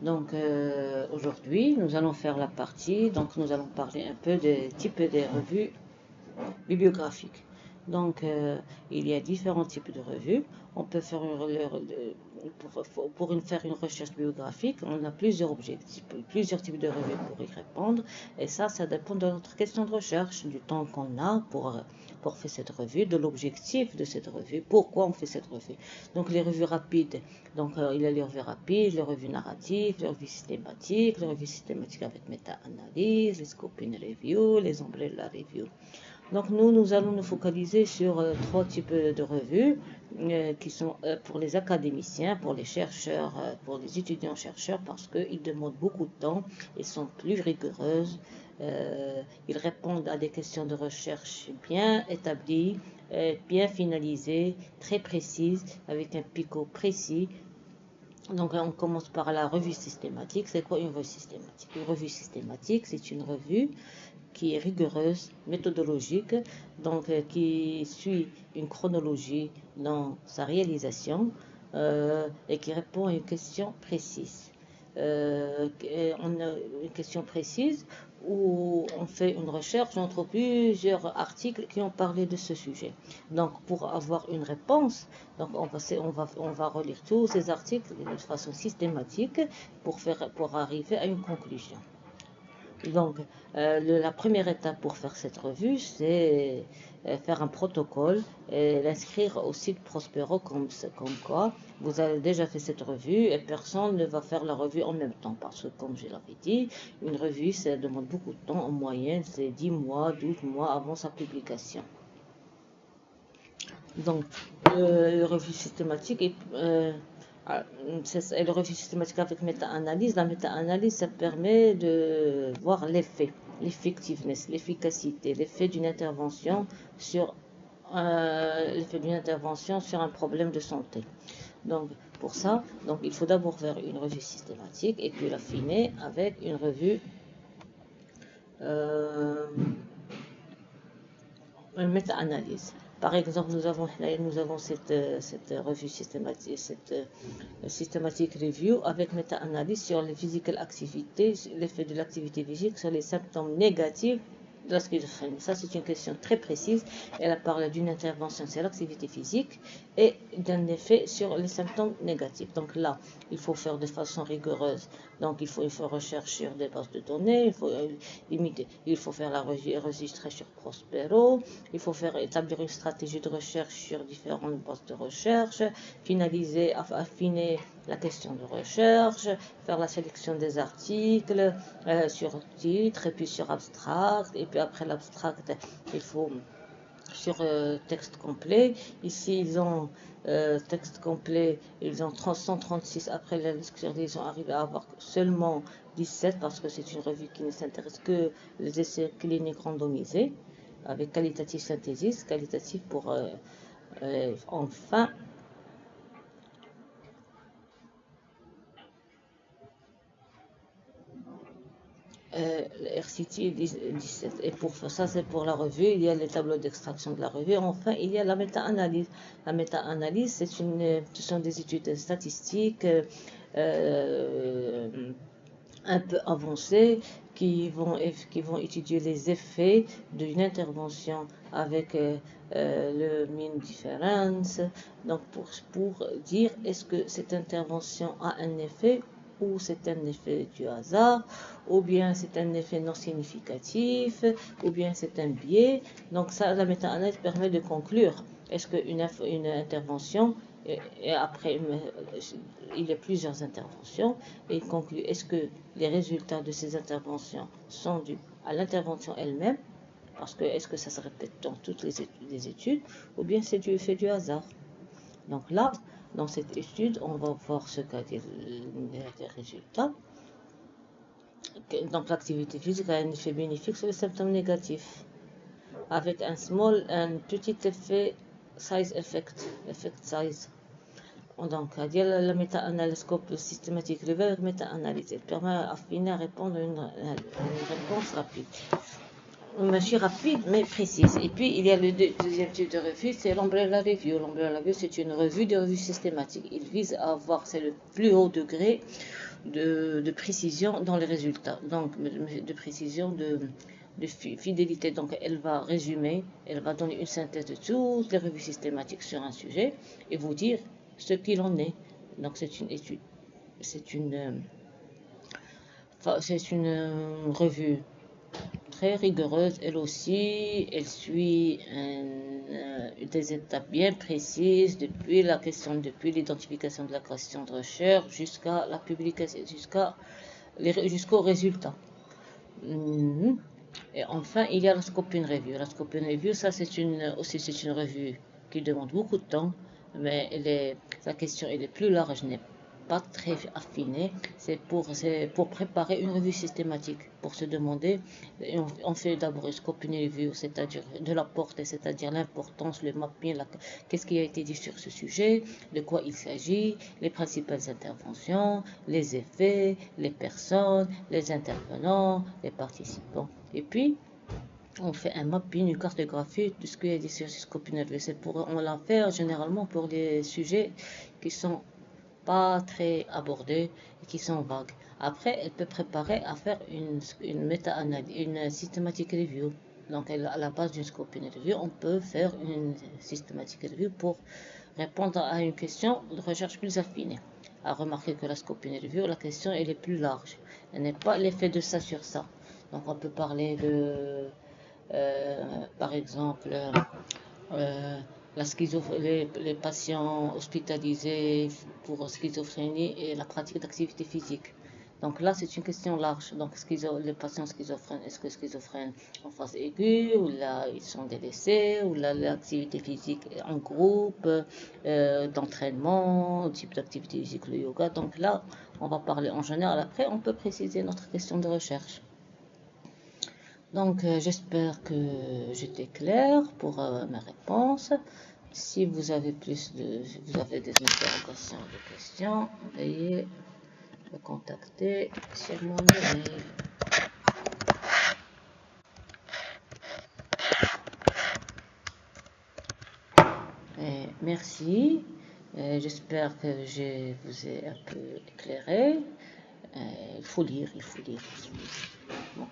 Donc aujourd'hui, nous allons faire la partie, donc nous allons parler un peu des types des revues bibliographiques. Donc il y a différents types de revues. On peut faire faire une recherche bibliographique, on a plusieurs objectifs, plusieurs types de revues pour y répondre. Et ça dépend de notre question de recherche, du temps qu'on a pour faire cette revue, de l'objectif de cette revue, pourquoi on fait cette revue. Donc les revues rapides, donc il y a les revues rapides, les revues narratives, les revues systématiques avec méta-analyse, les scoping review, les umbrella review. Donc nous allons nous focaliser sur trois types de revues qui sont pour les académiciens, pour les chercheurs, pour les étudiants-chercheurs, parce qu'ils demandent beaucoup de temps, ils sont plus rigoureuses, ils répondent à des questions de recherche bien établies, bien finalisées, très précises, avec un picot précis. Donc on commence par la revue systématique. C'est quoi une revue systématique? Une revue systématique, c'est une revue qui est rigoureuse, méthodologique, donc qui suit une chronologie dans sa réalisation et qui répond à une question précise. On a une question précise où on fait une recherche, on trouve plusieurs articles qui ont parlé de ce sujet. Donc pour avoir une réponse, donc on va relire tous ces articles de façon systématique pour arriver à une conclusion. Donc, la première étape pour faire cette revue, c'est faire un protocole et l'inscrire au site Prospero comme quoi vous avez déjà fait cette revue et personne ne va faire la revue en même temps. Parce que, comme je l'avais dit, une revue, ça demande beaucoup de temps. En moyenne, c'est 10 mois, 12 mois avant sa publication. Donc, la revue systématique est... le revue systématique avec méta-analyse. La méta-analyse, ça permet de voir l'effet, l'effectiveness, l'efficacité, l'effet d'une intervention sur un problème de santé. Donc, pour ça, donc, il faut d'abord faire une revue systématique et puis l'affiner avec une revue une méta-analyse. Par exemple, nous avons cette revue systématique, cette systématique review avec méta-analyse sur les physical activités, l'effet de l'activité physique sur les symptômes négatifs de la schizophrénie. Ça, c'est une question très précise. Elle a parlé d'une intervention sur l'activité physique et d'un effet sur les symptômes négatifs. Donc là, il faut faire de façon rigoureuse. Donc il faut rechercher sur des bases de données, il faut faire la enregistrer sur Prospero, il faut établir une stratégie de recherche sur différentes bases de recherche, affiner la question de recherche, faire la sélection des articles sur titre et puis sur abstract, et puis après l'abstract, il faut sur texte complet. Ici, ils ont texte complet, ils ont 136. Après la lecture, ils ont arrivé à avoir seulement 17 parce que c'est une revue qui ne s'intéresse que les essais cliniques randomisés avec qualitative synthesis, qualitatif pour enfin. RCT 17. Et pour ça, c'est pour la revue. Il y a les tableaux d'extraction de la revue. Enfin, il y a la méta-analyse. La méta-analyse, ce sont des études statistiques un peu avancées qui vont étudier les effets d'une intervention avec le mean difference. Donc, pour dire est-ce que cette intervention a un effet ou c'est un effet du hasard, ou bien c'est un effet non significatif, ou bien c'est un biais. Donc ça, la méta-analyse permet de conclure. Est-ce qu'une intervention, et après il y a plusieurs interventions, et il conclut, est-ce que les résultats de ces interventions sont dus à l'intervention elle-même, parce que est-ce que ça se répète dans toutes les études, ou bien c'est du effet du hasard. Donc là, dans cette étude, on va voir ce qu'a dit les résultats. Donc l'activité physique a un effet bénéfique sur les symptômes négatifs, avec un petit effet size effect size. Donc, la méta-analyse systématique avec méta-analyse, elle permet à répondre à une réponse rapide. Machine rapide mais précise. Et puis il y a le deuxième type de revue, c'est l'Umbrella Review. L'Umbrella Review, c'est une revue de revue systématique. Il vise à avoir, c'est le plus haut degré de précision dans les résultats, donc de précision, de fidélité. Donc elle va résumer, elle va donner une synthèse de toutes les revues systématiques sur un sujet et vous dire ce qu'il en est. Donc c'est une étude, c'est une revue très rigoureuse, elle aussi, elle suit des étapes bien précises depuis l'identification de la question de recherche jusqu'à la publication, jusqu'au résultat. Et enfin, il y a la Scopus Review. La Scopus Review, ça c'est une revue qui demande beaucoup de temps, mais la question elle est plus large, n'est pas très affinée. C'est pour préparer une revue systématique, pour se demander, on fait d'abord une Scopus Review, c'est-à-dire de la portée, c'est-à-dire l'importance, le mapping, qu'est-ce qui a été dit sur ce sujet, de quoi il s'agit, les principales interventions, les effets, les personnes, les intervenants, les participants. Et puis, on fait un mapping, une cartographie de ce qu'il y a dit sur Scopus Review. On l'a fait généralement pour les sujets qui sont pas très abordés et qui sont vagues. Après, elle peut préparer à faire une méta-analyse, une systematic review. Donc, à la base d'une Scopus Review, on peut faire une systematic review pour répondre à une question de recherche plus affinée. À remarquer que la Scopus Review, la question elle est plus large. Elle n'est pas l'effet de ça sur ça. Donc, on peut parler de, par exemple, les patients hospitalisés pour schizophrénie et la pratique d'activité physique. Donc là, c'est une question large. Donc, les patients schizophrènes, est-ce que schizophrènes en phase aiguë, ou là, ils sont délaissés, ou là, l'activité physique en groupe, d'entraînement, type d'activité physique, le yoga. Donc là, on va parler en général. Après, on peut préciser notre question de recherche. Donc, j'espère que j'étais claire pour mes réponses. Si vous avez des interrogations, des questions, veuillez me contacter sur mon email. Et merci. J'espère que je vous ai un peu éclairé. Il faut lire. Bon.